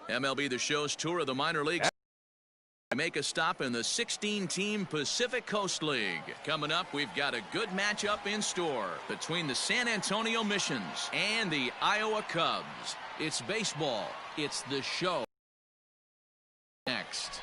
MLB The Show's tour of the minor leagues. Make a stop in the 16-team Pacific Coast League. Coming up, we've got a good matchup in store between the San Antonio Missions and the Iowa Cubs. It's baseball. It's The Show. Next.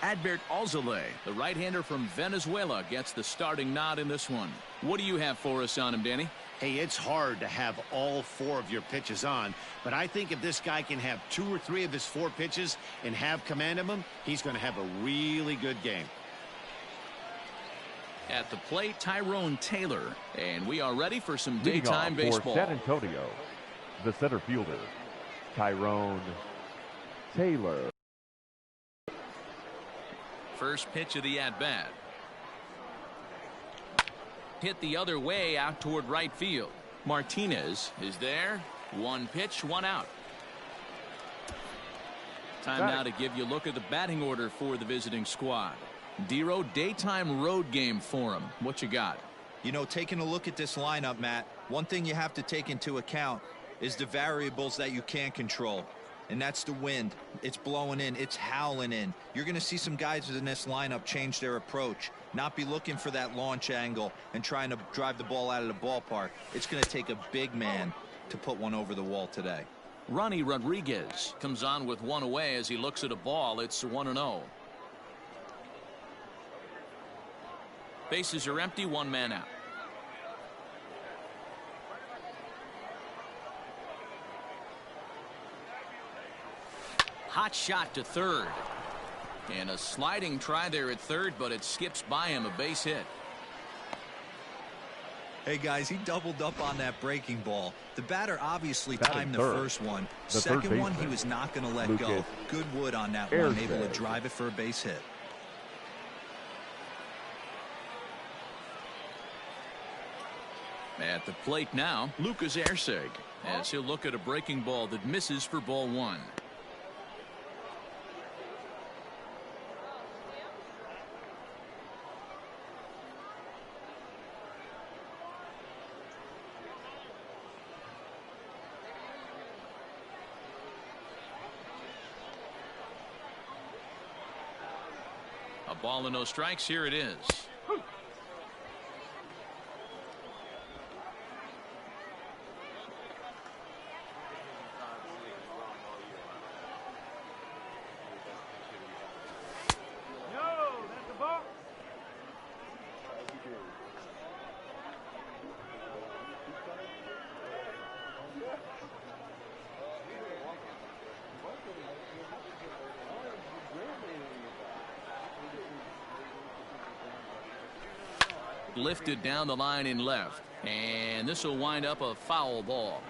Adbert Alzolay, the right-hander from Venezuela, gets the starting nod in this one. What do you have for us on him, Danny? Hey, it's hard to have all 4 of your pitches on, but I think if this guy can have 2 or 3 of his 4 pitches and have command of them, he's going to have a really good game. At the plate, Tyrone Taylor, and we are ready for some Leading daytime baseball. For San Antonio, the center fielder, Tyrone Taylor. First pitch of the at-bat. Hit the other way out toward right field. Martinez is there. 1 pitch, 1 out. Time now to give you a look at the batting order for the visiting squad. Dero, daytime road game for him. What you got? You know, taking a look at this lineup, Matt, one thing you have to take into account is the variables that you can't control. And that's the wind. It's blowing in. It's howling in. You're going to see some guys in this lineup change their approach, not be looking for that launch angle and trying to drive the ball out of the ballpark. It's going to take a big man to put one over the wall today. Ronnie Rodriguez comes on with 1 away as he looks at a ball. It's 1-0. Bases are empty, 1 man out. Hot shot to third. And a sliding try there at third, but it skips by him, a base hit. Hey, guys, he doubled up on that breaking ball. The batter obviously timed the first one. Second one, he was not going to let go. Good wood on that one, able to drive it for a base hit. At the plate now, Lucas Erceg, as he'll look at a breaking ball that misses for ball 1. A ball and no strikes. Here it is. Lifted down the line in left, and this will wind up a foul ball.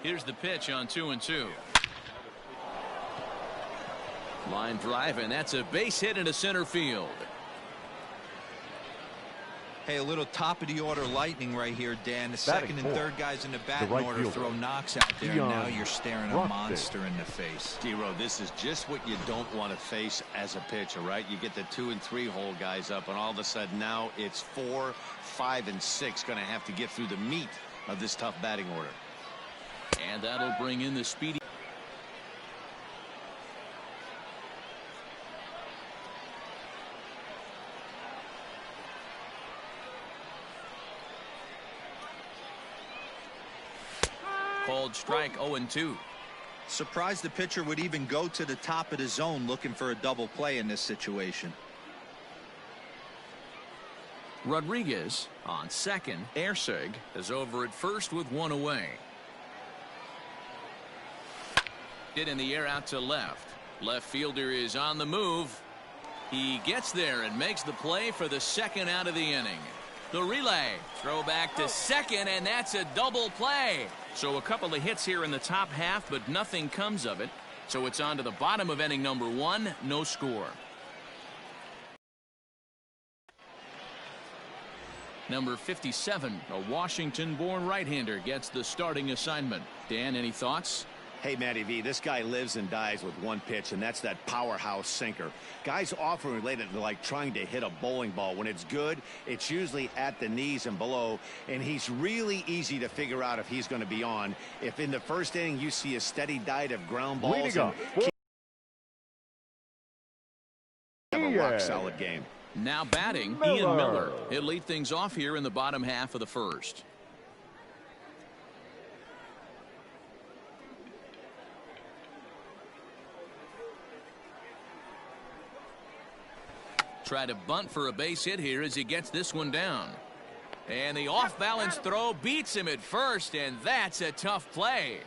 Here's the pitch on 2-2. Line drive, and that's a base hit into center field. Hey, a little top of the order lightning right here, Dan. The second and third guys in the batting order throw knocks out there, and now you're staring a monster in the face. Dero, this is just what you don't want to face as a pitcher, right? You get the 2 and 3 hole guys up, and all of a sudden now it's 4, 5, and 6 going to have to get through the meat of this tough batting order. And that'll bring in the speedy. Called strike 0-2. Surprised the pitcher would even go to the top of the zone looking for a double play in this situation. Rodriguez on second. Erceg is over at first with 1 away. Hit in the air out to left. Left fielder is on the move. He gets there and makes the play for the second out of the inning. The relay, throw back to second, and that's a double play. So a couple of hits here in the top half, but nothing comes of it. So it's on to the bottom of inning number 1, no score. Number 57, a Washington-born right-hander, gets the starting assignment. Dan, any thoughts? Hey, Matty V, this guy lives and dies with one pitch, and that's that powerhouse sinker. Guys often relate it to like trying to hit a bowling ball. When it's good, it's usually at the knees and below, and he's really easy to figure out if he's going to be on. If in the first inning you see a steady diet of ground balls, and have a rock-solid game. Now batting, Ian Miller. He'll lead things off here in the bottom half of the first. Try to bunt for a base hit here as he gets this one down. And the off-balance throw beats him at first, and that's a tough play.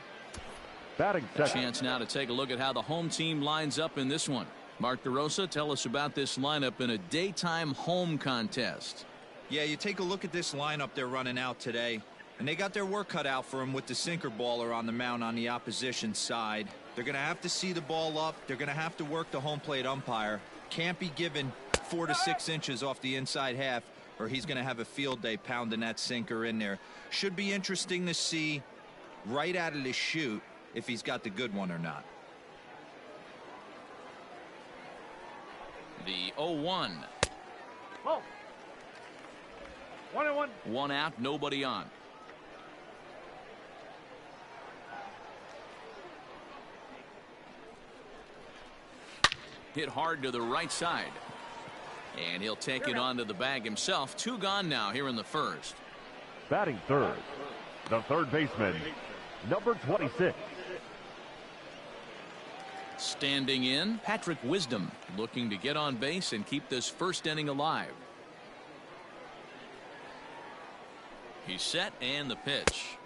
Batting second. Chance now to take a look at how the home team lines up in this one. Mark DeRosa, tell us about this lineup in a daytime home contest. Yeah, you take a look at this lineup they're running out today, and they got their work cut out for them with the sinker baller on the mound on the opposition side. They're going to have to see the ball up. They're going to have to work the home plate umpire. Can't be given 4 to 6 inches off the inside half, or he's going to have a field day pounding that sinker in there. Should be interesting to see right out of the chute if he's got the good one or not. The 0-1. Oh. 1-1. One out, nobody on. Hit hard to the right side. And he'll take it onto the bag himself. 2 gone now here in the first. Batting third, the third baseman, number 26. Standing in, Patrick Wisdom, looking to get on base and keep this first inning alive. He's set, and the pitch.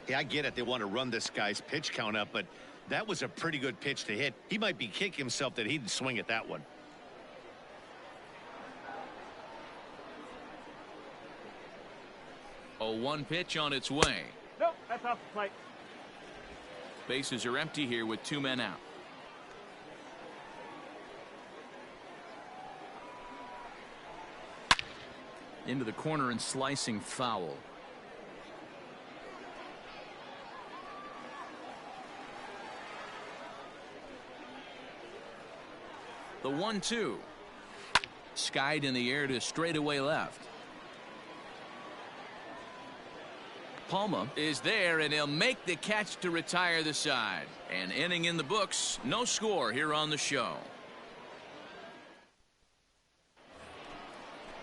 Yeah, I get it. They want to run this guy's pitch count up, but that was a pretty good pitch to hit. He might be kicking himself that he didn't swing at that one. A 1 pitch on its way. Nope, that's off the plate. Bases are empty here with 2 men out. Into the corner and slicing foul. The 1-2. Skied in the air to straightaway left. Palma is there, and he'll make the catch to retire the side. An inning in the books. No score here on the show.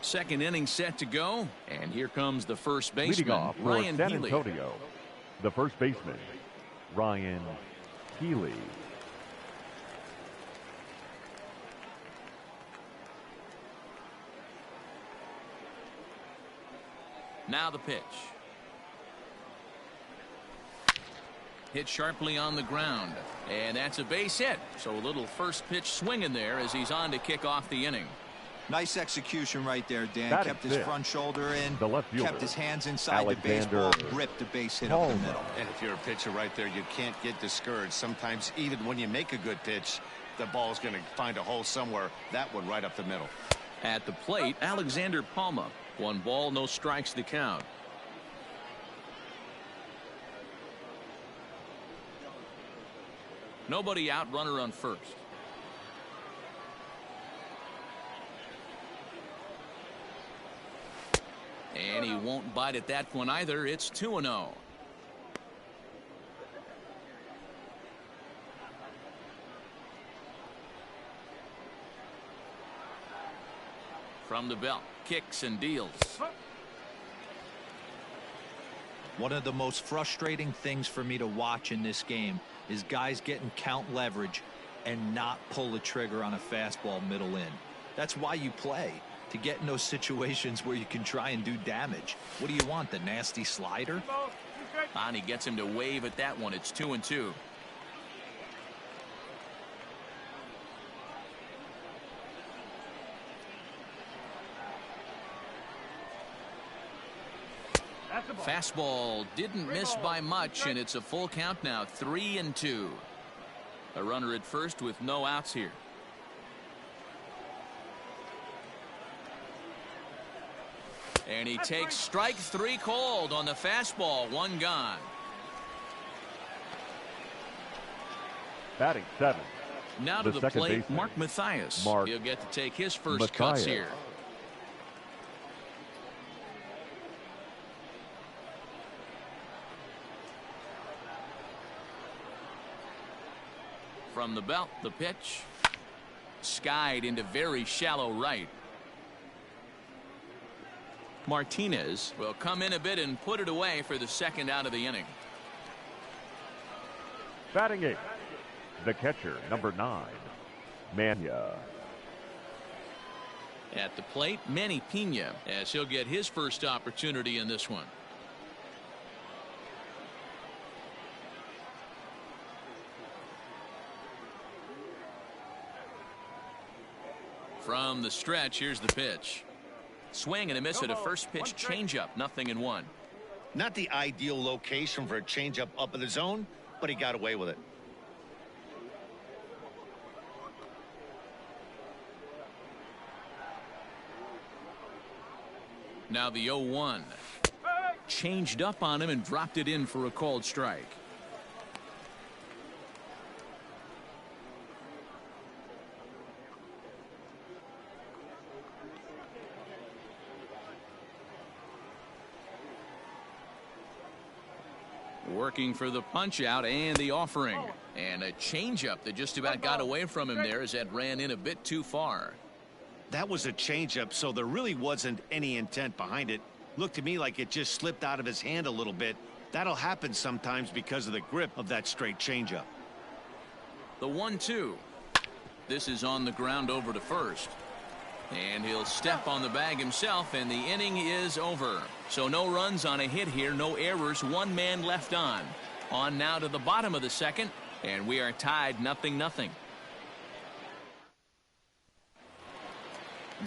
Second inning set to go, and here comes the first baseman, Leading off for Ryan San Healy. Antonio, the first baseman, Ryan Healy. Now the pitch. Hit sharply on the ground, and that's a base hit. So a little first pitch swing in there as he's on to kick off the inning. Nice execution right there, Dan. That kept is his it. front shoulder in, The left fielder, kept his hands inside the Alexander baseball, ripped the base hit up the Palma. middle. And if you're a pitcher right there, you can't get discouraged. Sometimes even when you make a good pitch, the ball's going to find a hole somewhere. That one right up the middle. At the plate, Alexander Palma. 1 ball, no strikes to count. Nobody out, runner on first. And he won't bite at that one either. It's 2-0. From the belt, kicks and deals. One of the most frustrating things for me to watch in this game is guys getting count leverage and not pull the trigger on a fastball middle in. That's why you play, to get in those situations where you can try and do damage. What do you want, the nasty slider? And he gets him to wave at that one. It's 2-2. Fastball didn't miss by much, and it's a full count now. 3-2. A runner at first with no outs here. And he takes strike 3 cold on the fastball. 1 gone. Batting 7. Now to the second plate, baseman, Mark Mathias. Mark He'll get to take his first Mathias. cuts here. From the belt, the pitch. Skied into very shallow right. Martinez will come in a bit and put it away for the second out of the inning. Batting 8. The catcher, number 9, Mania. At the plate, Manny Pena, as he'll get his first opportunity in this one. From the stretch, here's the pitch. Swing and a miss at a first pitch changeup, 0-1. Not the ideal location for a changeup up in the zone, but he got away with it. Now the 0-1. Changed up on him and dropped it in for a called strike. Working for the punch out and the offering. And a changeup that just about got away from him there as that ran in a bit too far. That was a changeup, so there really wasn't any intent behind it. Looked to me like it just slipped out of his hand a little bit. That'll happen sometimes because of the grip of that straight changeup. The 1-2. This is on the ground over to first. And he'll step on the bag himself, and the inning is over. So no runs on a hit here, no errors, one man left on. On now to the bottom of the second, and we are tied 0-0.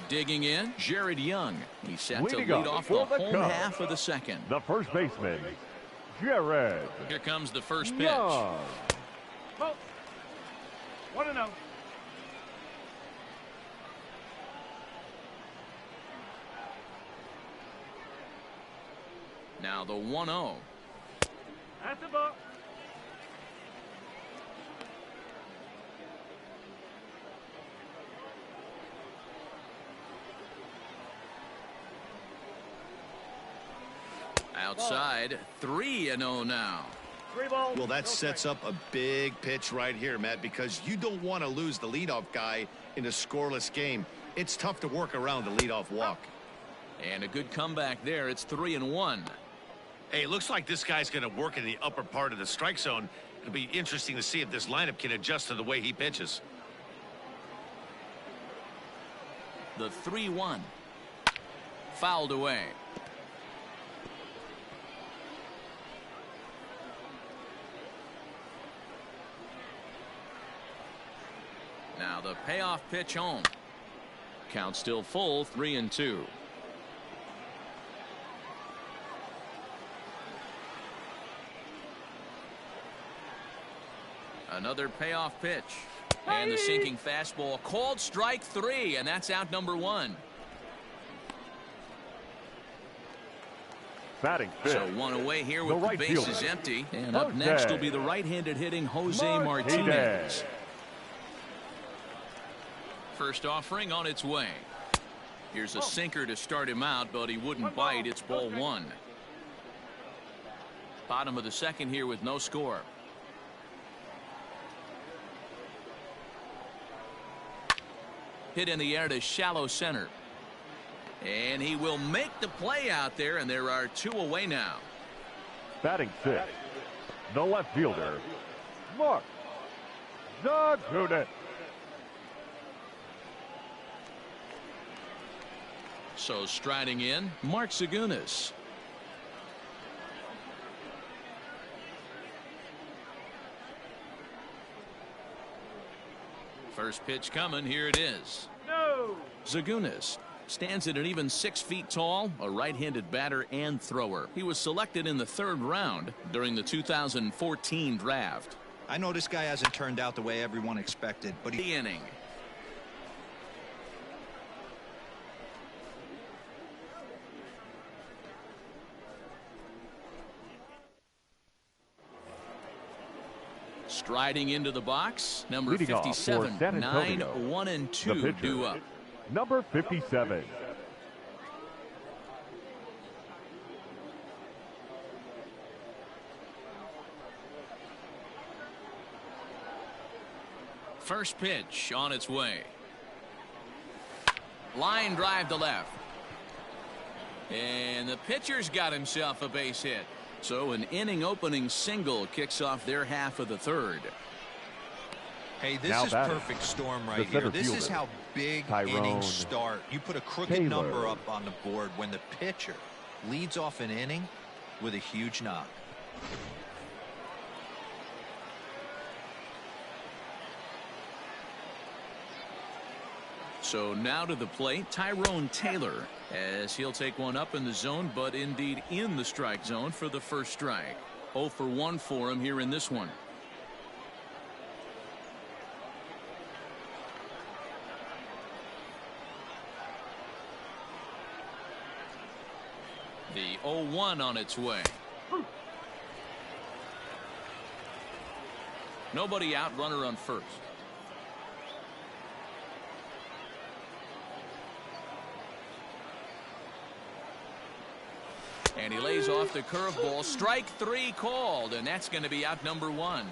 Digging in, Jared Young. He's set to lead off the home half of the second. The first baseman, Jared. Here comes the first pitch. Young. 1-0. Now the 1-0. That's the ball. Outside, 3-0 now. 3 balls. Well, that sets up a big pitch right here, Matt, because you don't want to lose the leadoff guy in a scoreless game. It's tough to work around the leadoff walk. And a good comeback there. It's 3-1. Hey, it looks like this guy's going to work in the upper part of the strike zone. It'll be interesting to see if this lineup can adjust to the way he pitches. The 3-1. Fouled away. Now the payoff pitch home. Count still full, 3-2. Another payoff pitch. And the sinking fastball called strike 3, and that's out number 1. Batting 5th. So one away here with the bases empty. And up Jose. next will be the right-handed hitting Jose Martinez. First offering on its way. Here's a sinker to start him out, but he wouldn't bite. It's ball 1. Bottom of the second here with no score. Hit in the air to shallow center. And he will make the play out there, and there are 2 away now. Batting 6th. The left fielder, Mark Zagunis. So striding in, Mark Zagunis. First pitch coming. Here it is. No. Zagunis stands at an even 6 feet tall, a right-handed batter and thrower. He was selected in the 3rd round during the 2014 draft. I know this guy hasn't turned out the way everyone expected, but The inning. Striding into the box, number Leading off for 57, San 9, Antonio, 1 and the 2 pitcher, due up. number 57. First pitch on its way. Line drive to left. And the pitcher's got himself a base hit. So an inning opening single kicks off their half of the third. Hey, this Now is batting, perfect storm the right here. center This is fielder, how big Tyrone innings start. You put a crooked Taylor. number up on the board when the pitcher leads off an inning with a huge knock. So now to the plate, Tyrone Taylor, as he'll take one up in the zone, but indeed in the strike zone for the first strike. 0 for 1 for him here in this one. The 0-1 on its way. Nobody out, runner on first. And he lays off the curveball. Strike 3 called, and that's going to be out number 1.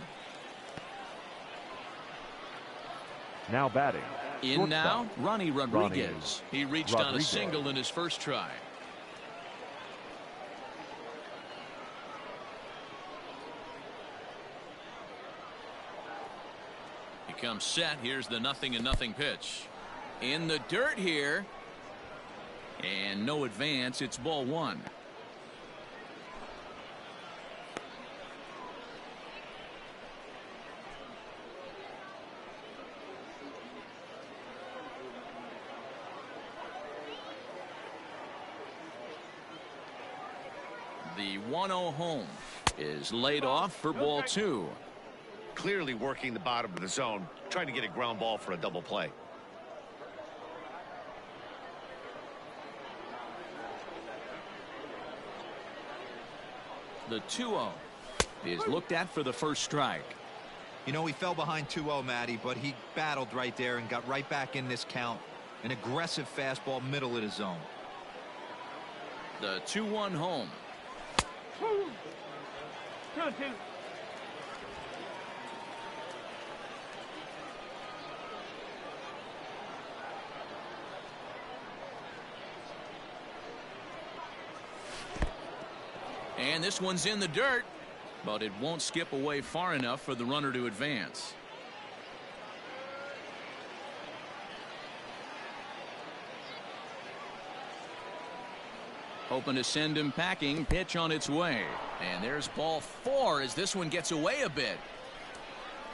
Now batting. In now, shortstop, Ronnie Rodriguez. He reached on a Rodriguez. single in his first try. He comes set. Here's the 0-0 pitch. In the dirt here. And no advance. It's ball 1. The 1-0 home is laid off for ball 2. Clearly working the bottom of the zone, trying to get a ground ball for a double play. The 2-0 is looked at for the first strike. You know, he fell behind 2-0, Matty, but he battled right there and got right back in this count. An aggressive fastball, middle of the zone. The 2-1 home. 2-2. And this one's in the dirt, but it won't skip away far enough for the runner to advance. Hoping to send him packing. Pitch on its way. And there's ball 4 as this one gets away a bit.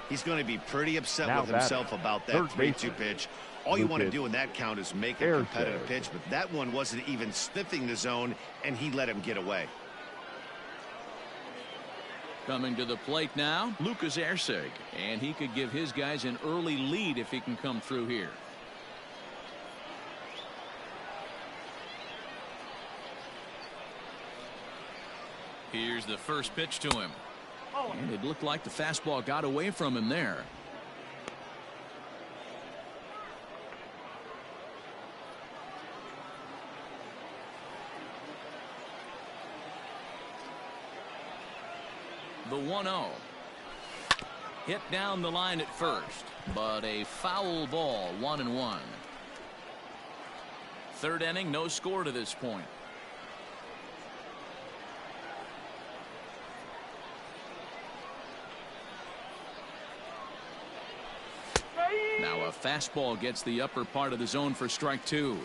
He's going to be pretty upset Now with himself batting, about that third 3-2 baseman, pitch. All you want to Lucas do in that count is make a Ayerstead. competitive pitch, but that one wasn't even sniffing the zone, and he let him get away. Coming to the plate now, Lucas Ayerstead. And he could give his guys an early lead if he can come through here. Here's the first pitch to him. And it looked like the fastball got away from him there. The 1-0. Hit down the line at first, but a foul ball, 1-1. Third inning, no score to this point. Now a fastball gets the upper part of the zone for strike 2.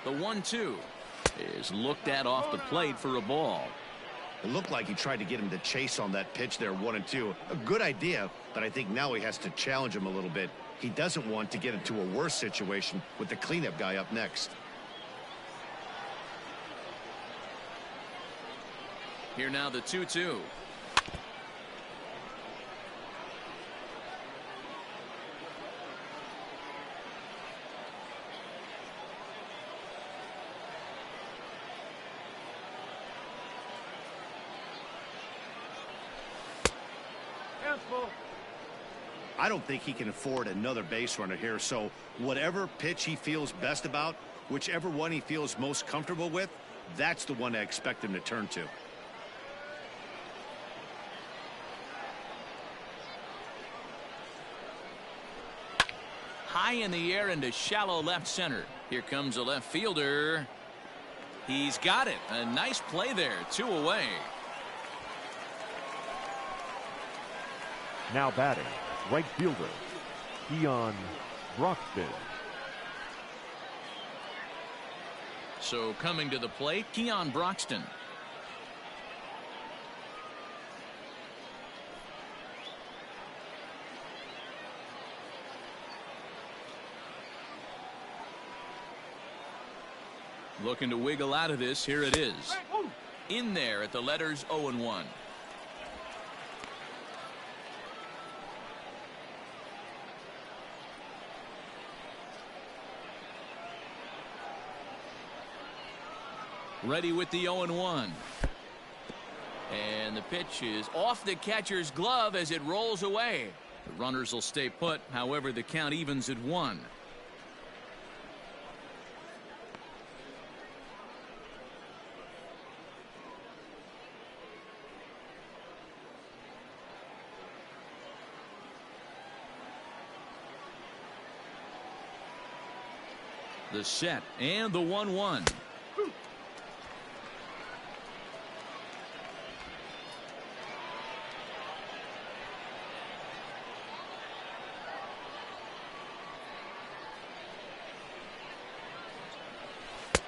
The 1-2 is looked at off the plate for a ball. It looked like he tried to get him to chase on that pitch there, 1-2. A good idea, but I think now he has to challenge him a little bit. He doesn't want to get into a worse situation with the cleanup guy up next. Here now the 2-2. ball. I don't think he can afford another base runner here, so whatever pitch he feels best about, whichever one he feels most comfortable with, that's the one I expect him to turn to. High in the air into shallow left center. Here comes a left fielder. He's got it. A nice play there. 2 away. Now batting, right fielder, Broxton. So coming to the plate, Keon Broxton. Looking to wiggle out of this. Here it is. In there at the letters 0-1. Ready with the 0-1. And the pitch is off the catcher's glove as it rolls away. The runners will stay put. However, the count evens at 1. The set and the 1-1.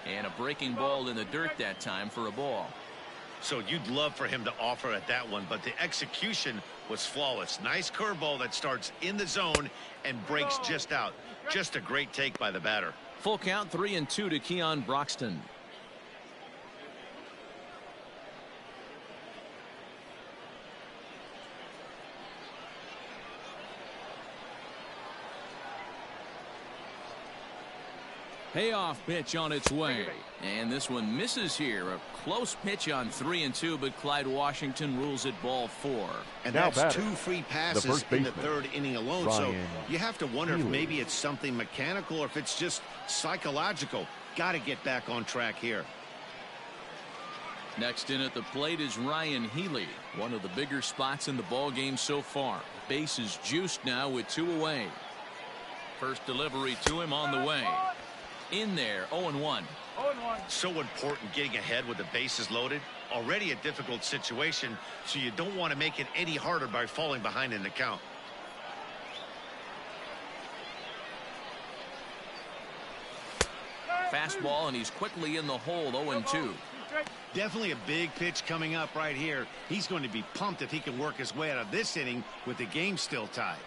And a breaking ball in the dirt that time for a ball. So you'd love for him to offer at that one, but the execution was flawless. Nice curveball that starts in the zone and breaks just out. Just a great take by the batter. Full count, 3-2 to Keon Broxton. Payoff pitch on its way. And this one misses here. A close pitch on 3-2, but Clyde Washington rules it ball 4. And Now that's batting, 2 free passes in the 3rd inning alone. So you have to wonder if maybe it's something mechanical or if it's just psychological. Got to get back on track here. Next in at the plate is Ryan Healy. One of the bigger spots in the ball game so far. Base is juiced now with 2 away. First delivery to him on the way. In there, 0-1. 0-1. So important getting ahead with the bases loaded. Already a difficult situation, so you don't want to make it any harder by falling behind in the count. Fastball, and he's quickly in the hole, 0-2. Definitely a big pitch coming up right here. He's going to be pumped if he can work his way out of this inning with the game still tied.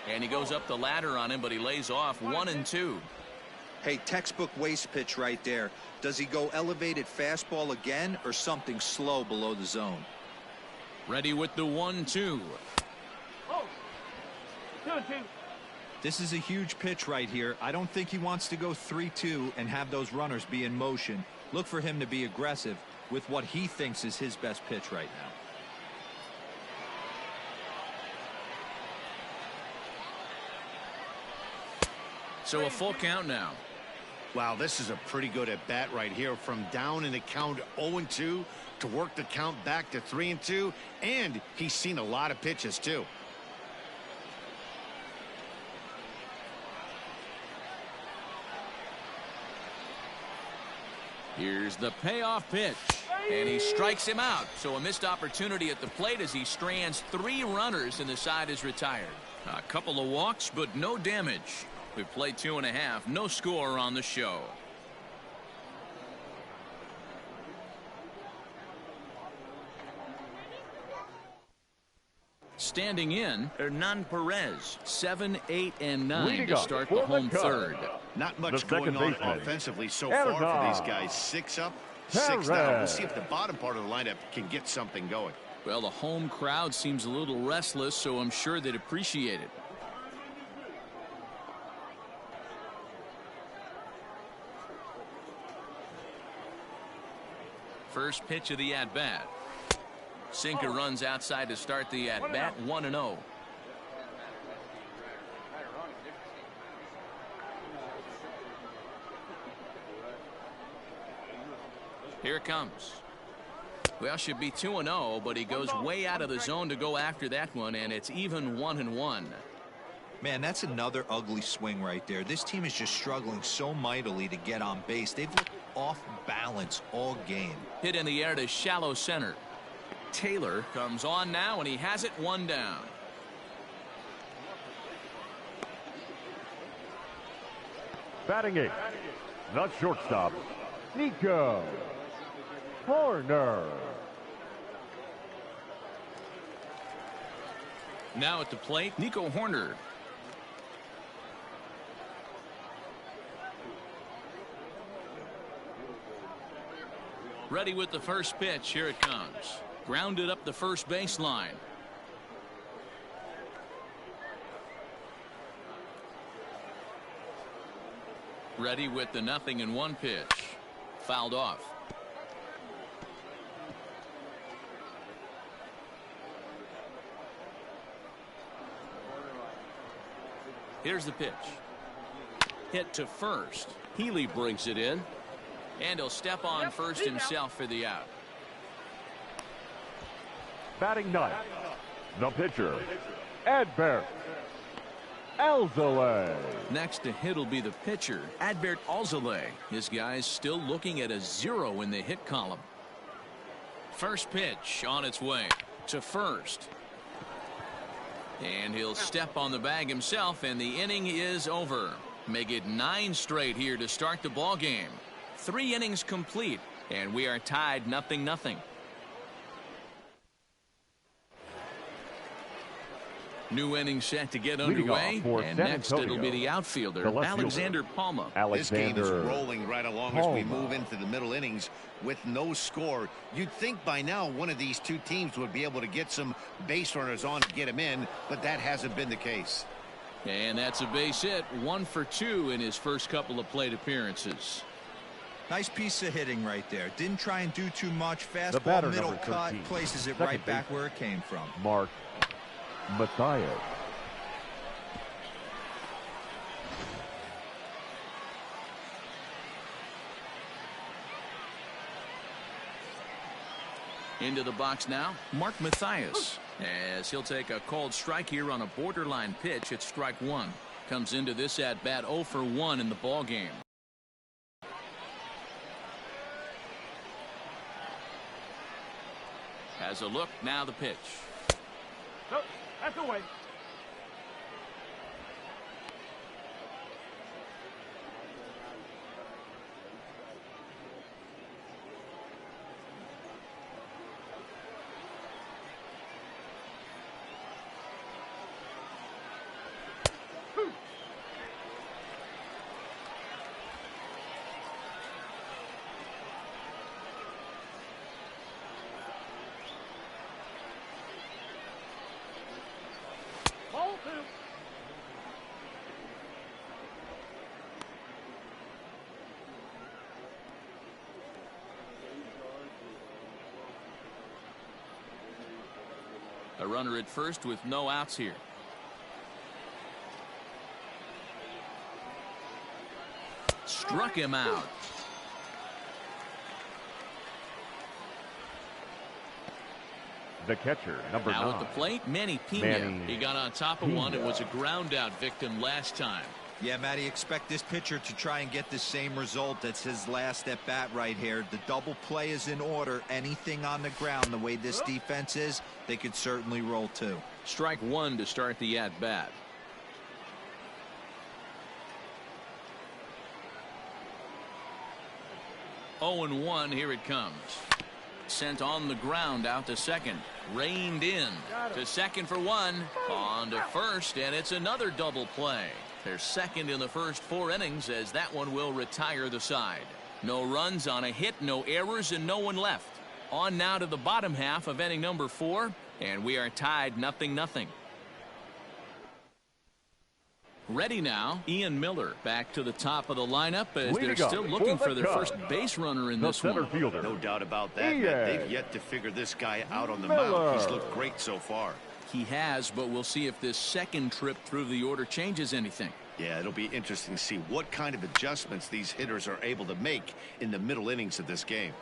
And he goes up the ladder on him, but he lays off 1-2. Hey, textbook waste pitch right there. Does he go elevated fastball again or something slow below the zone? Ready with the 1-2. Oh. 2-2. This is a huge pitch right here. I don't think he wants to go 3-2 and have those runners be in motion. Look for him to be aggressive with what he thinks is his best pitch right now. So a full count now. Wow, this is a pretty good at bat right here. From down in the count 0-2 to work the count back to 3-2, and he's seen a lot of pitches too. Here's the payoff pitch, and he strikes him out. So a missed opportunity at the plate as he strands 3 runners and the side is retired. A couple of walks, but no damage. We've played 2.5. No score on the show. Standing in, Hernan Perez, 7, 8, and 9 to start the home third. Not much The going on second baseman, offensively so far for these Hernan guys. 6 up, 6 down. We'll see if the bottom part of the lineup can get something going. Well, the home crowd seems a little restless, so I'm sure they'd appreciate it. First pitch of the at-bat. Sinker runs outside to start the at-bat, 1-0. Here it comes. Well, should be 2-0, but he goes way out of the zone to go after that one, and it's even 1-1. Man, that's another ugly swing right there. This team is just struggling so mightily to get on base. They've looked off balance all game. Hit in the air to shallow center. Taylor comes on now, and he has it, one down. Batting eighth, the shortstop, Nico Horner. Now at the plate, Nico Horner. Ready with the first pitch. Here it comes. Grounded up the first baseline. Ready with the 0-1 pitch. Fouled off. Here's the pitch. Hit to first. Healy brings it in. And he'll step on first himself for the out. Batting ninth, the pitcher, Adbert Alzolay. Next to hit will be the pitcher, Adbert Alzolay. His guy's still looking at a 0 in the hit column. First pitch on its way to first. And he'll step on the bag himself, and the inning is over. Make it 9 straight here to start the ball game. 3 innings complete, and we are tied 0-0. New inning set to get underway, and next it'll be the outfielder, Alexander Palma. This game is rolling right along as we move into the middle innings with no score. You'd think by now one of these two teams would be able to get some base runners on to get him in, but that hasn't been the case. And that's a base hit, 1 for 2 in his first couple of plate appearances. Nice piece of hitting right there. Didn't try and do too much. Fastball, middle cut, places it right back where it came from. Mark Mathias. Into the box now, Mark Mathias, as he'll take a called strike here on a borderline pitch at strike 1. Comes into this at bat 0 for 1 in the ball game. Has a look, now the pitch. No, that's away. A runner at first with no outs here. Struck him out. The catcher, number 9. Now at the plate, Manny Pena. He got on top of one. It was a ground out victim last time. Yeah, Matty, expect this pitcher to try and get the same result. That's his last at bat right here. The double play is in order. Anything on the ground, the way this defense is, they could certainly roll 2. Strike 1 to start the at bat. Oh and 1, here it comes. Sent on the ground out to second. Reined in to second for 1. On to first, and it's another double play. They're second in the first 4 innings, as that one will retire the side. No runs on a hit, no errors, and no one left. On now to the bottom half of inning number 4, and we are tied 0-0. Ready now, Ian Miller back to the top of the lineup as they're still looking for their first base runner in this one. No doubt about that. They've yet to figure this guy out on the mound. He's looked great so far. He has, but we'll see if this second trip through the order changes anything. Yeah, it'll be interesting to see what kind of adjustments these hitters are able to make in the middle innings of this game.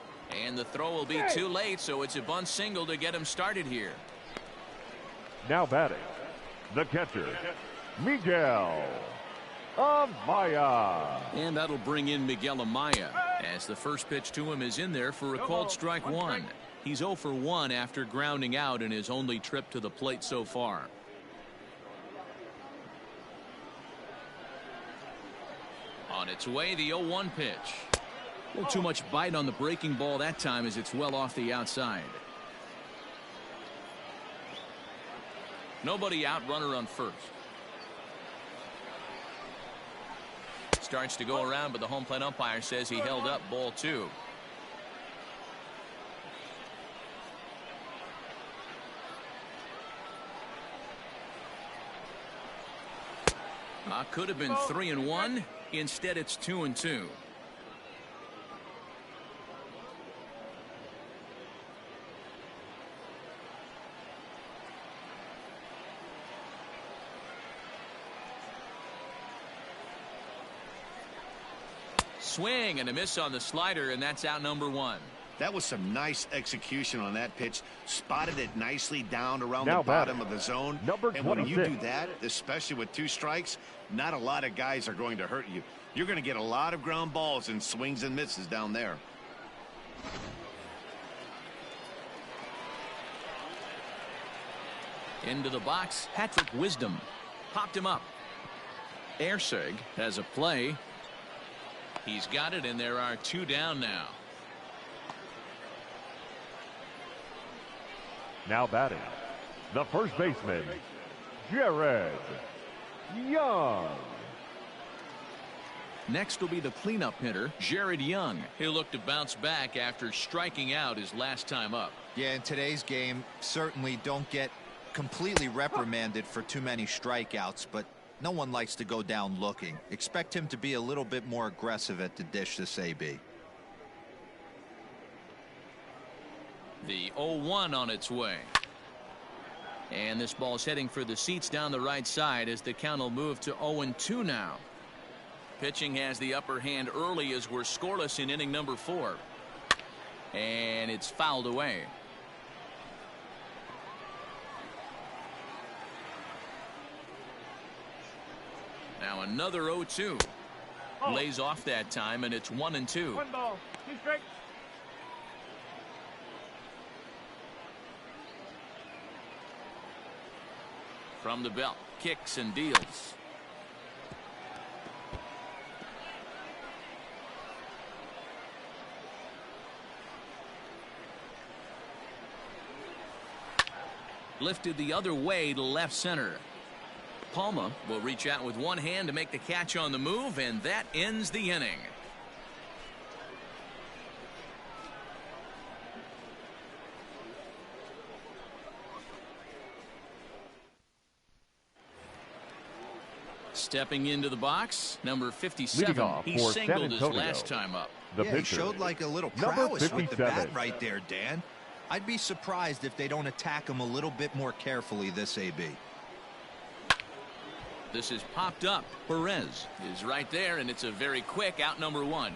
And the throw will be too late, so it's a bunt single to get him started here. Now batting, the catcher, Miguel Amaya. And that'll bring in Miguel Amaya as the first pitch to him is in there for a called strike 1. He's 0 for 1 after grounding out in his only trip to the plate so far. On its way, the 0-1 pitch. A little too much bite on the breaking ball that time as it's well off the outside. Nobody out, runner on first. Starts to go around, but the home plate umpire says he held up ball 2. Could have been 3-1. Instead, it's 2-2. Swing and a miss on the slider, and that's out number 1. That was some nice execution on that pitch. Spotted it nicely down around the bottom of the zone. And when you do that, especially with 2 strikes, not a lot of guys are going to hurt you. You're going to get a lot of ground balls and swings and misses down there. Into the box, Patrick Wisdom popped him up. Ersig has a play. He's got it, and there are 2 down now. Now batting, the first baseman, Jared Young. Next will be the cleanup hitter, Jared Young. He'll look to bounce back after striking out his last time up. Yeah, in today's game, certainly don't get completely reprimanded for too many strikeouts, but no one likes to go down looking. Expect him to be a little bit more aggressive at the dish this AB. The 0-1 on its way. And this ball's heading for the seats down the right side as the count will move to 0-2 now. Pitching has the upper hand early as we're scoreless in inning number 4. And it's fouled away. Now another 0-2. Lays off that time, and it's 1-2. 1 ball. 2 strikes. From the belt, kicks and deals. Lifted the other way to left center. Palma will reach out with one hand to make the catch on the move, and that ends the inning. Stepping into the box, number 57. He singled his last time up. Yeah, he showed like a little prowess with the bat right there, Dan. I'd be surprised if they don't attack him a little bit more carefully this AB. This is popped up. Perez is right there, and it's a very quick out number 1.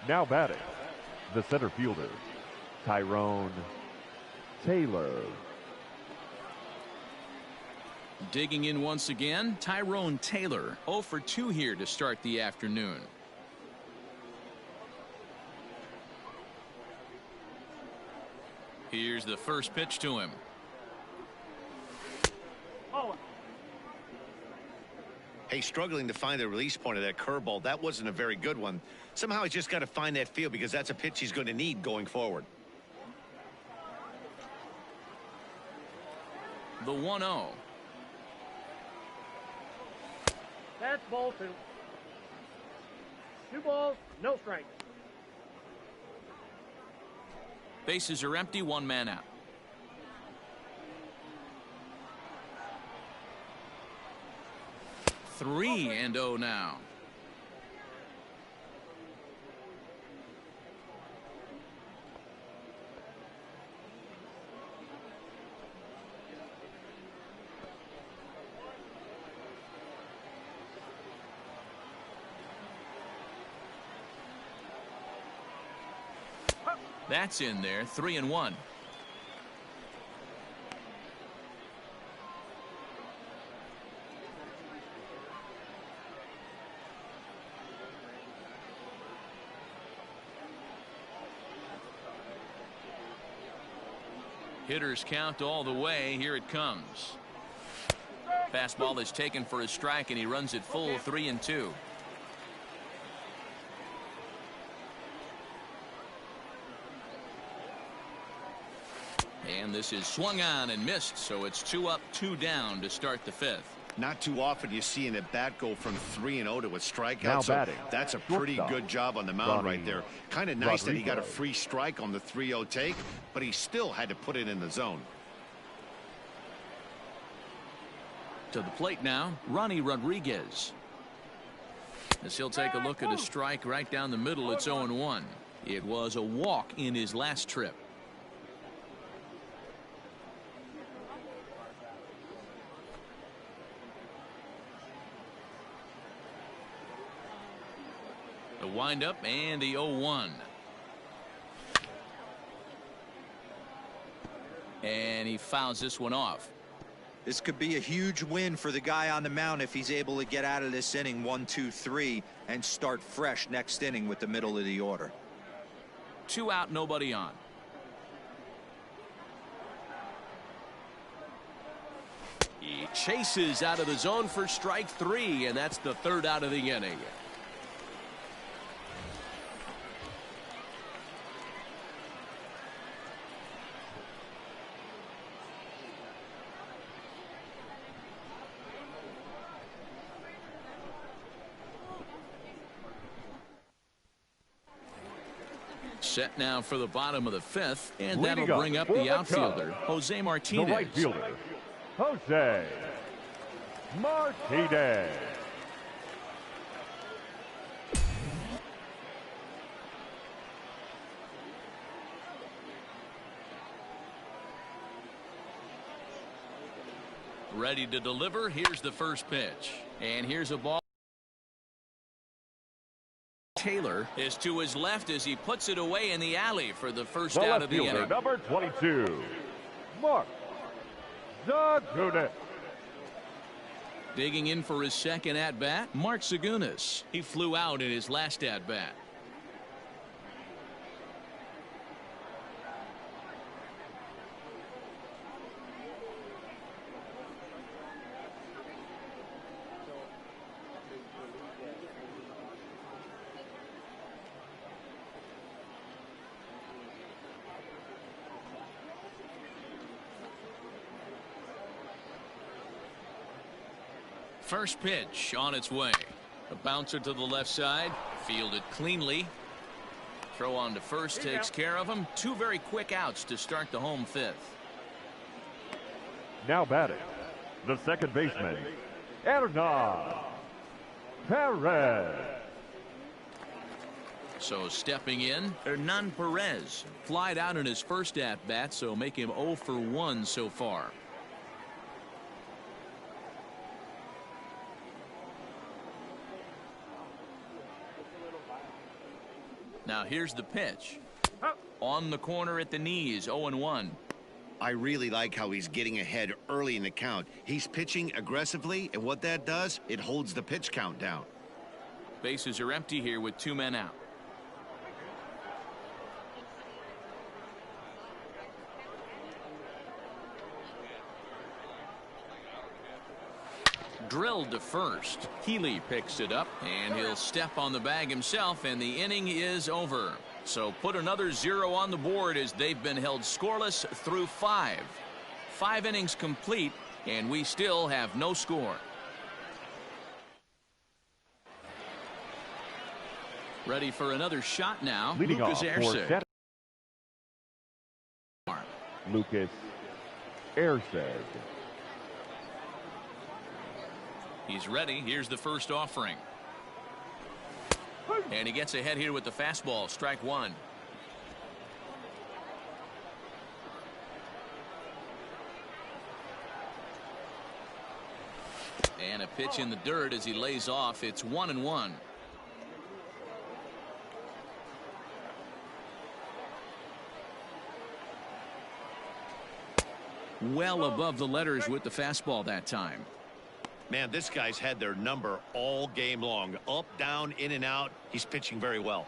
Now batting, the center fielder, Tyrone Taylor. Digging in once again, Tyrone Taylor. 0 for 2 here to start the afternoon. Here's the first pitch to him. Hey, struggling to find the release point of that curveball. That wasn't a very good one. Somehow he's just got to find that feel, because that's a pitch he's going to need going forward. The 1-0. That's ball 2. 2 balls, no strikes. Bases are empty, one man out. Three and 0 now. That's in there, 3-1. Hitters count all the way. Here it comes. Fastball is taken for a strike, and he runs it full, 3-2. And this is swung on and missed, so it's 2 up, 2 down to start the 5th. Not too often you see an at-bat go from 3-0 to a strikeout. Now so batting. that's a pretty good job on the mound right there. Kind of nice that he got a free strike on the 3-0 take, but he still had to put it in the zone. To the plate now, Ronnie Rodriguez. As he'll take a look at a strike right down the middle, it's 0-1. It was a walk in his last trip. The windup and the 0-1. And he fouls this one off. This could be a huge win for the guy on the mound if he's able to get out of this inning 1, 2, 3 and start fresh next inning with the middle of the order. 2 out, nobody on. He chases out of the zone for strike 3, and that's the 3rd out of the inning. Set now for the bottom of the 5th, and that'll bring up the outfielder, Jose Martinez. The right fielder, Jose Martinez. Ready to deliver. Here's the first pitch, and here's a ball. Taylor is to his left as he puts it away in the alley for the first out of the inning. Number 22, Mark Zagunis. Digging in for his second at-bat, Mark Zagunis. He flew out in his last at-bat. First pitch on its way. A bouncer to the left side, fielded cleanly. Throw on to first takes care of him. 2 very quick outs to start the home 5th. Now batting, the second baseman, Hernan Perez. So stepping in, Hernan Perez. Flied out in his first at-bat, so make him 0 for 1 so far. Now here's the pitch. On the corner at the knees, 0-1. I really like how he's getting ahead early in the count. He's pitching aggressively, and what that does, it holds the pitch count down. Bases are empty here with 2 men out. Drilled to first. Healy picks it up, and he'll step on the bag himself, and the inning is over. So put another 0 on the board as they've been held scoreless through 5. 5 innings complete, and we still have no score. Ready for another shot now. Leading Lucas off for Erceg. Lucas Erceg. He's ready. Here's the first offering. And he gets ahead here with the fastball. Strike one. And a pitch in the dirt as he lays off. It's 1-1. Well above the letters with the fastball that time. Man, this guy's had their number all game long. Up, down, in and out. He's pitching very well.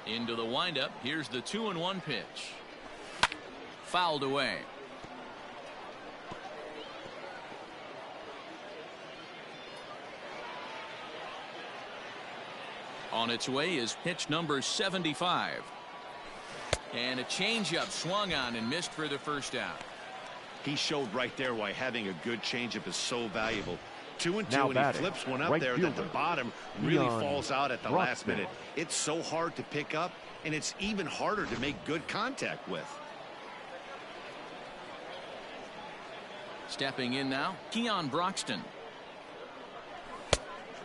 Into the windup. Here's the 2-1 pitch. Fouled away. On its way is pitch number 75. And a changeup swung on and missed for the first out. He showed right there why having a good changeup is so valuable. 2-2, Now and batting, he flips one up right there fielder, that the bottom really Leon falls out at the last Broxton. minute. It's so hard to pick up, and it's even harder to make good contact with. Stepping in now, Keon Broxton.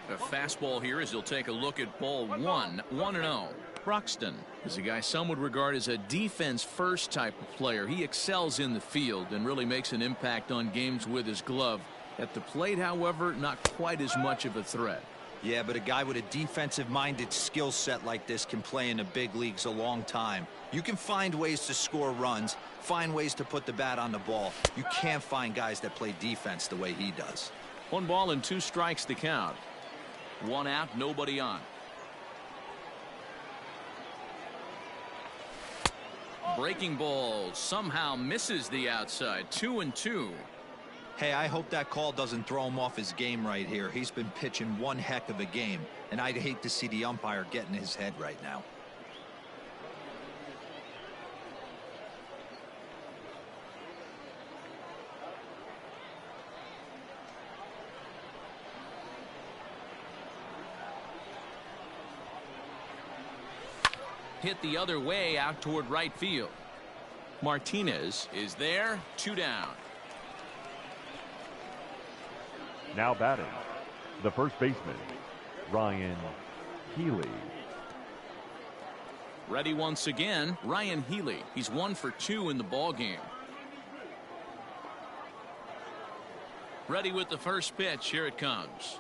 A fastball here as he'll take a look at ball one. 1-0. Broxton is a guy some would regard as a defense-first type of player. He excels in the field and really makes an impact on games with his glove. At the plate, however, not quite as much of a threat. Yeah, but a guy with a defensive-minded skill set like this can play in the big leagues a long time. You can find ways to score runs, find ways to put the bat on the ball. You can't find guys that play defense the way he does. 1 ball and 2 strikes to count. 1 out, nobody on. Breaking ball somehow misses the outside. 2-2. Hey, I hope that call doesn't throw him off his game right here. He's been pitching one heck of a game, and I'd hate to see the umpire get in his head right now. Hit the other way out toward right field. Martinez is there. 2 down. Now batting, the first baseman, Ryan Healy. Ready once again, Ryan Healy. He's 1 for 2 in the ball game. Ready with the first pitch. Here it comes.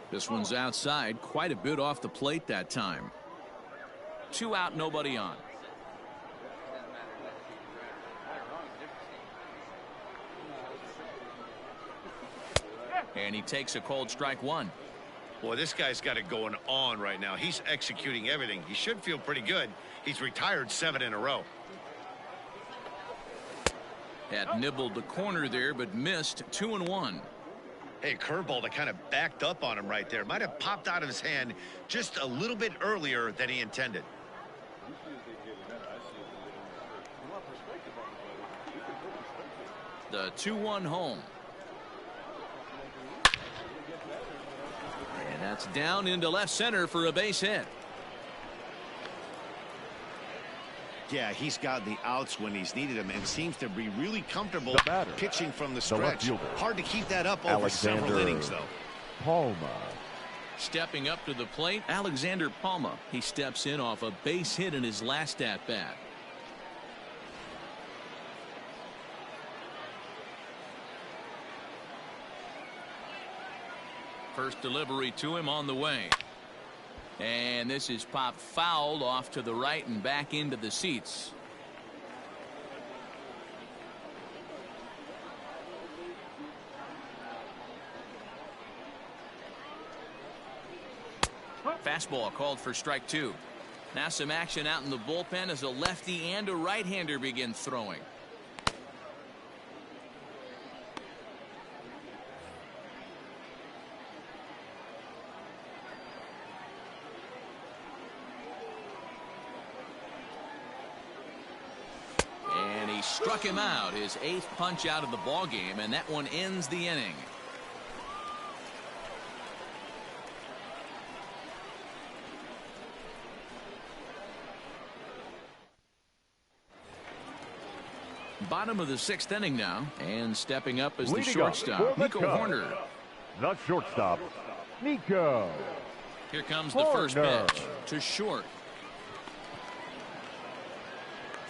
This one's outside, quite a bit off the plate that time. 2 out, nobody on. And he takes a cold strike 1. Boy, this guy's got it going on right now. He's executing everything. He should feel pretty good. He's retired 7 in a row. Had nibbled the corner there, but missed. 2-1. Hey, curveball that kind of backed up on him right there. Might have popped out of his hand just a little bit earlier than he intended. The 2-1 home. And that's down into left center for a base hit. Yeah, he's gotten the outs when he's needed them and seems to be really comfortable The batter, pitching from the the left stretch. fielder, Hard to keep that up over several innings, though. Palma. Stepping up to the plate, Alexander Palma. He steps in off a base hit in his last at-bat. First delivery to him on the way. And this is popped foul off to the right and back into the seats. Fastball called for strike 2. Now some action out in the bullpen as a lefty and a right-hander begin throwing. And he struck him out, his 8th punch out of the ball game, and that one ends the inning. Bottom of the 6th inning now, and stepping up as the Leading shortstop, up for the Nico Cubs, Horner. the shortstop, Nico. Here comes the first pitch to short.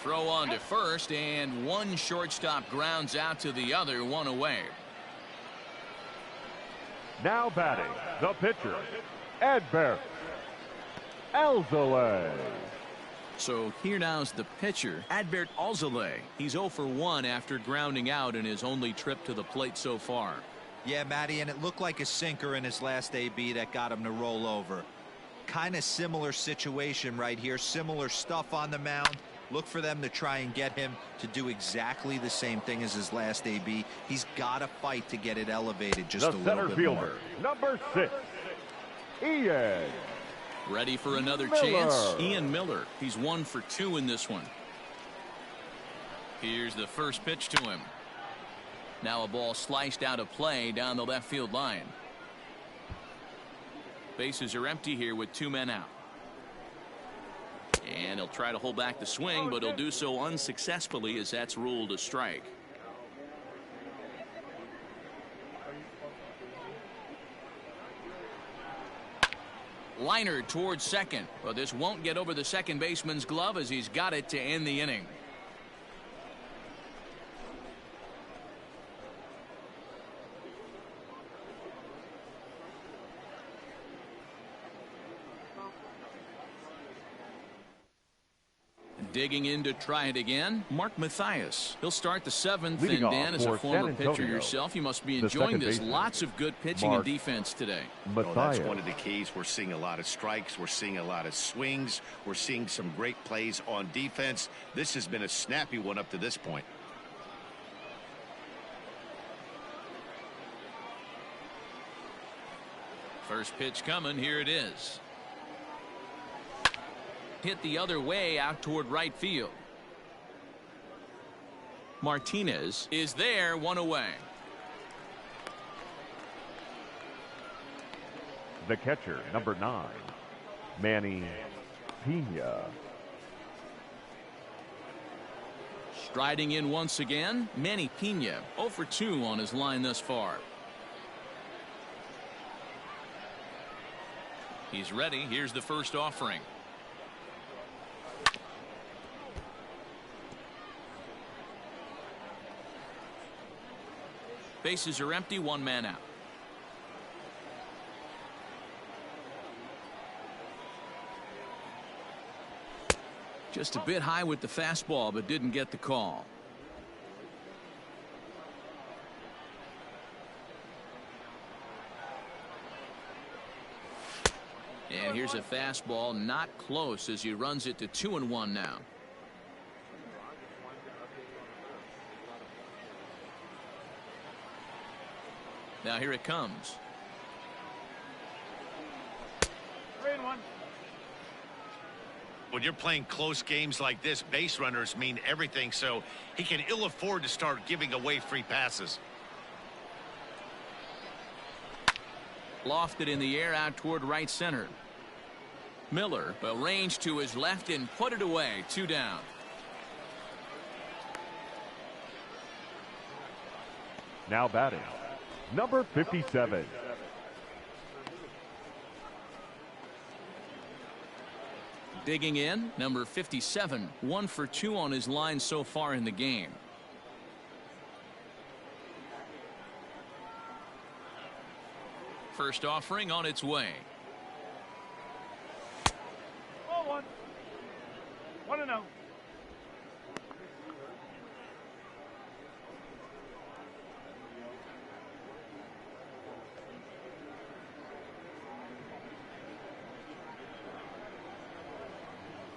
Throw on to first, and one shortstop grounds out to the other, one away. Now batting, the pitcher, Adbert Alzolay. So here now's the pitcher, Adbert Alzolay. He's 0 for 1 after grounding out in his only trip to the plate so far. Yeah, Matty, and it looked like a sinker in his last AB that got him to roll over. Kind of similar situation right here. Similar stuff on the mound. Look for them to try and get him to do exactly the same thing as his last AB. He's got to fight to get it elevated just a little bit more. Number 6, Ian. Ready for another Miller. chance? Ian Miller. He's 1 for 2 in this one. Here's the first pitch to him. Now a ball sliced out of play down the left field line. Bases are empty here with 2 men out. And he'll try to hold back the swing, but he'll do so unsuccessfully as that's ruled a strike. Liner towards second, but this won't get over the second baseman's glove as he's got it to end the inning. Digging in to try it again, Mark Mathias. He'll start the 7th, Leading and Dan, off as a for former San pitcher Antonio, yourself, you must be the enjoying second this. baseman, Lots of good pitching Mark and defense today. Oh, that's one of the keys. We're seeing a lot of strikes. We're seeing a lot of swings. We're seeing some great plays on defense. This has been a snappy one up to this point. First pitch coming. Here it is. Hit the other way out toward right field. Martinez is there, 1 away. The catcher, number 9, Manny Pena. Striding in once again, Manny Pena, 0 for 2 on his line thus far. He's ready. Here's the first offering. Bases are empty, 1 man out. Just a bit high with the fastball, but didn't get the call. And here's a fastball, not close, as he runs it to 2-1 now. Now here it comes. 3-1. When you're playing close games like this, base runners mean everything, so he can ill afford to start giving away free passes. Lofted in the air out toward right center. Miller arranged to his left and put it away. 2 down. Now batting, number 57. Digging in, number 57, 1 for 2 on his line so far in the game. First offering on its way. 1-1. 1-0.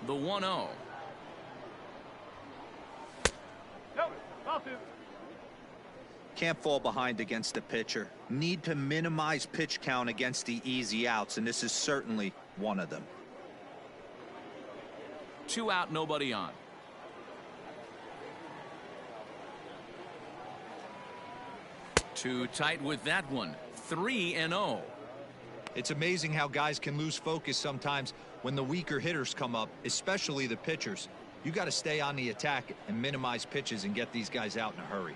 The 1-0. Nope. Ball 2. Can't fall behind against the pitcher. Need to minimize pitch count against the easy outs, and this is certainly one of them. 2 out, nobody on. Too tight with that one. 3-0. It's amazing how guys can lose focus sometimes when the weaker hitters come up, especially the pitchers. You got to stay on the attack and minimize pitches and get these guys out in a hurry.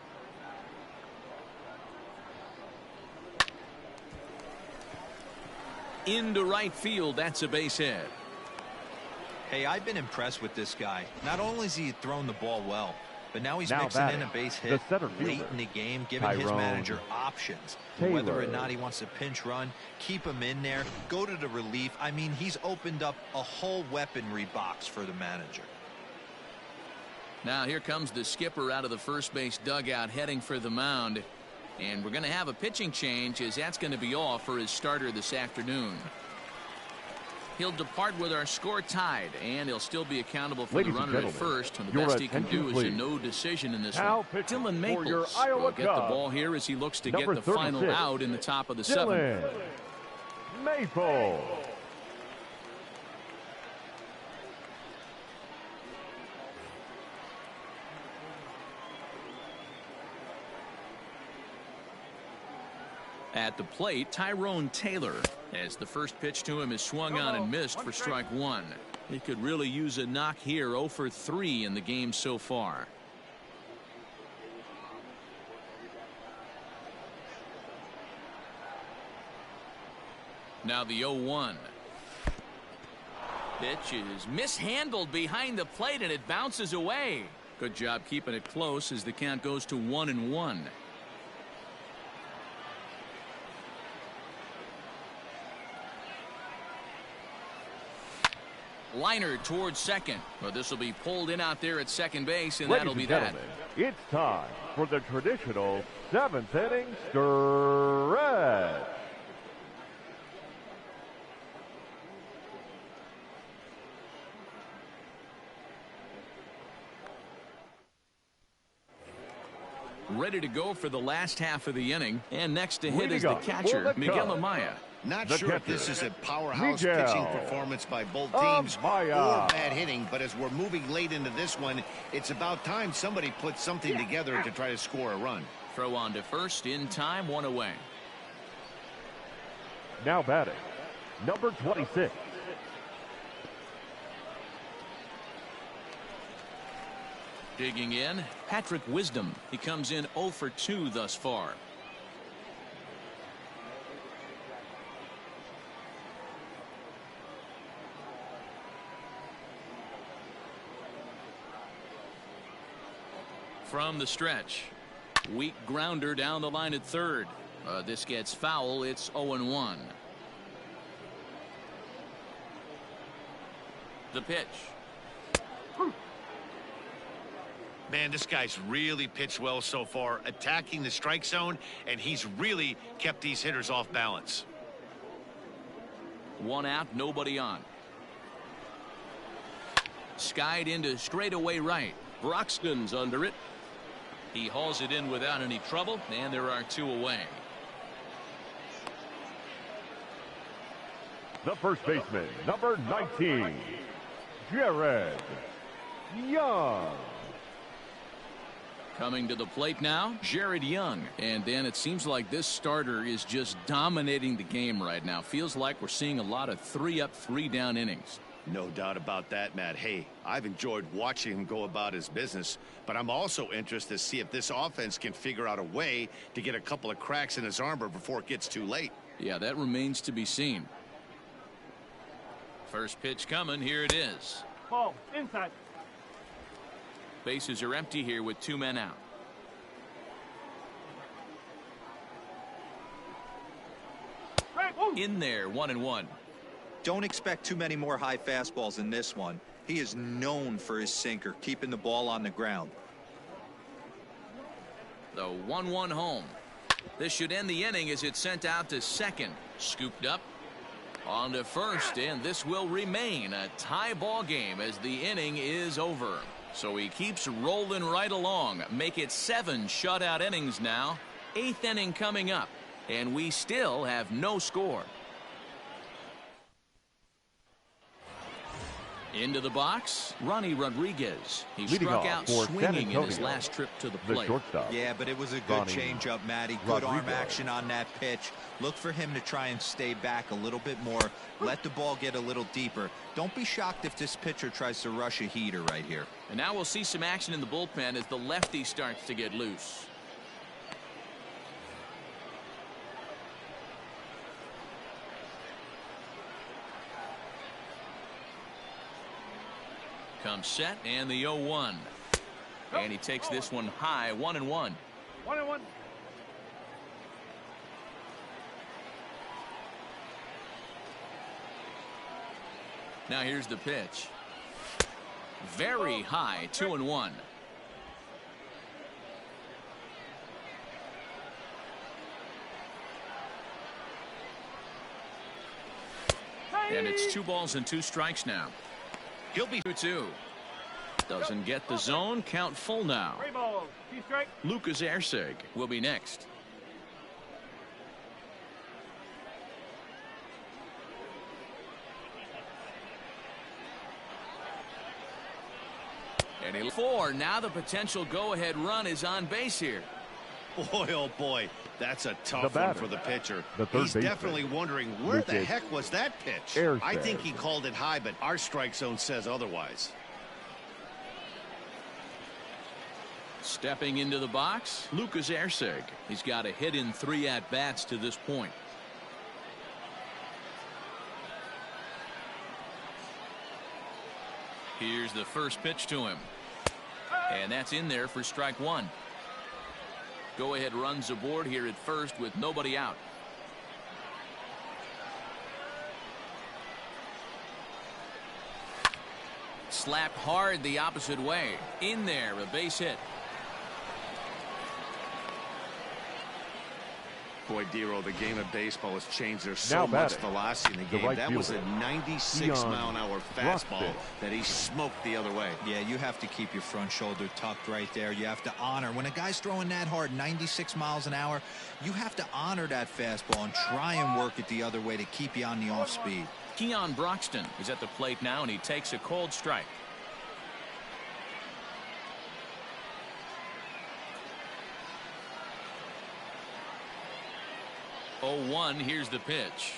Into right field, that's a base hit. Hey, I've been impressed with this guy. Not only has he thrown the ball well, but now he's Now mixing batting, in a base the hit center late fielder, in the game, giving his Tyrone manager options. Taylor. Whether or not he wants to pinch run, keep him in there, go to the relief. I mean, he's opened up a whole weaponry box for the manager. Now here comes the skipper out of the first base dugout heading for the mound. And we're going to have a pitching change, as that's going to be all for his starter this afternoon. He'll depart with our score tied, and he'll still be accountable for Ladies the and runner at gentlemen, first. And the your best he can attention, do is a please. no decision in this Now one. pitching Dylan for your Maples Iowa will get the Cubs, ball here as he looks to get number the final 36, out in the top of the seventh. Dylan Maples. At the plate, Tyrone Taylor, as the first pitch to him is swung on and missed for strike one. He could really use a knock here. 0 for 3 in the game so far. Now the 0-1. Pitch is mishandled behind the plate, and it bounces away. Good job keeping it close as the count goes to 1-1. Liner towards second. But this will be pulled in out there at second base, and that'll be that. It's time for the traditional 7th inning stretch. Ready to go for the last half of the inning, and next to hit Way is to the go. catcher, For the Miguel Cubs. Amaya. Not The sure if catcher, this is a powerhouse Miguel pitching performance by both teams or Amaya. bad hitting, but as we're moving late into this one, it's about time somebody puts something together to try to score a run. Throw on to first in time, 1 away. Now batting, number 26. Digging in, Patrick Wisdom. He comes in 0 for 2 thus far. From the stretch, weak grounder down the line at third. This gets foul. It's 0-1. The pitch. Man, this guy's really pitched well so far, attacking the strike zone, and he's really kept these hitters off balance. 1 out, nobody on. Skied into straightaway right. Broxton's under it. He hauls it in without any trouble, and there are 2 away. The first baseman, number 19, Jared Young. Coming to the plate now, Jared Young. And then it seems like this starter is just dominating the game right now. Feels like we're seeing a lot of 3-up, 3-down innings. No doubt about that, Matt. Hey, I've enjoyed watching him go about his business, but I'm also interested to see if this offense can figure out a way to get a couple of cracks in his armor before it gets too late. Yeah, that remains to be seen. First pitch coming. Here it is. Ball, inside. Bases are empty here with 2 men out. Right, woo. In there, 1-1. Don't expect too many more high fastballs in this one. He is known for his sinker, keeping the ball on the ground. The 1-1 home. This should end the inning as it's sent out to second. Scooped up. On to first, and this will remain a tie ball game as the inning is over. So he keeps rolling right along. Make it 7 shutout innings now. 8th inning coming up, and we still have no score. Into the box, Ronnie Rodriguez. He Leading struck off out for San swinging in his Antonio, last trip to the the plate. shortstop. Yeah, but it was a good Ronnie changeup, Matty. Good arm Rodriguez. action on that pitch. Look for him to try and stay back a little bit more. Let the ball get a little deeper. Don't be shocked if this pitcher tries to rush a heater right here. And now we'll see some action in the bullpen as the lefty starts to get loose. Comes set and the 0-1. And he takes this one high, 1-1. 1-1. Now here's the pitch. Very high, 2-1. And it's 2 balls and 2 strikes now. He'll be 2-2. Doesn't get the zone. Count full now. 3 balls, 2 strikes. Lucas Erceg will be next. And he'll 4. Now the potential go-ahead run is on base here. Boy, oh boy, that's a tough The one batter, for the pitcher. the third He's baseman, definitely wondering where the Lucas heck was that pitch. Erceg. I think he called it high, but our strike zone says otherwise. Stepping into the box, Lucas Erceg. He's got a hit in 3 at-bats to this point. Here's the first pitch to him. And that's in there for strike 1. Go-ahead runs aboard here at first with nobody out. Slapped hard the opposite way. In there, a base hit. Boy, Dero, the game of baseball has changed. There's so Now much batting, velocity in the the game. right That was a fielder, 96-mile-an-hour fastball Rockfish. that he smoked the other way. Yeah, you have to keep your front shoulder tucked right there. You have to honor. When a guy's throwing that hard, 96 miles an hour, you have to honor that fastball and try and work it the other way to keep you on the off speed. Keon Broxton is at the plate now, and he takes a cold strike. Oh, 1. Here's the pitch.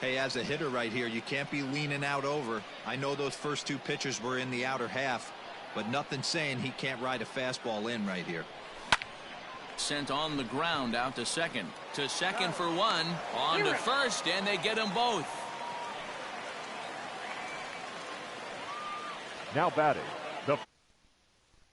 Hey, as a hitter right here, you can't be leaning out over. I know those first 2 pitchers were in the outer half, but nothing saying he can't ride a fastball in right here. Sent on the ground out to second. To second for 1. On to first, and they get them both. Now batting,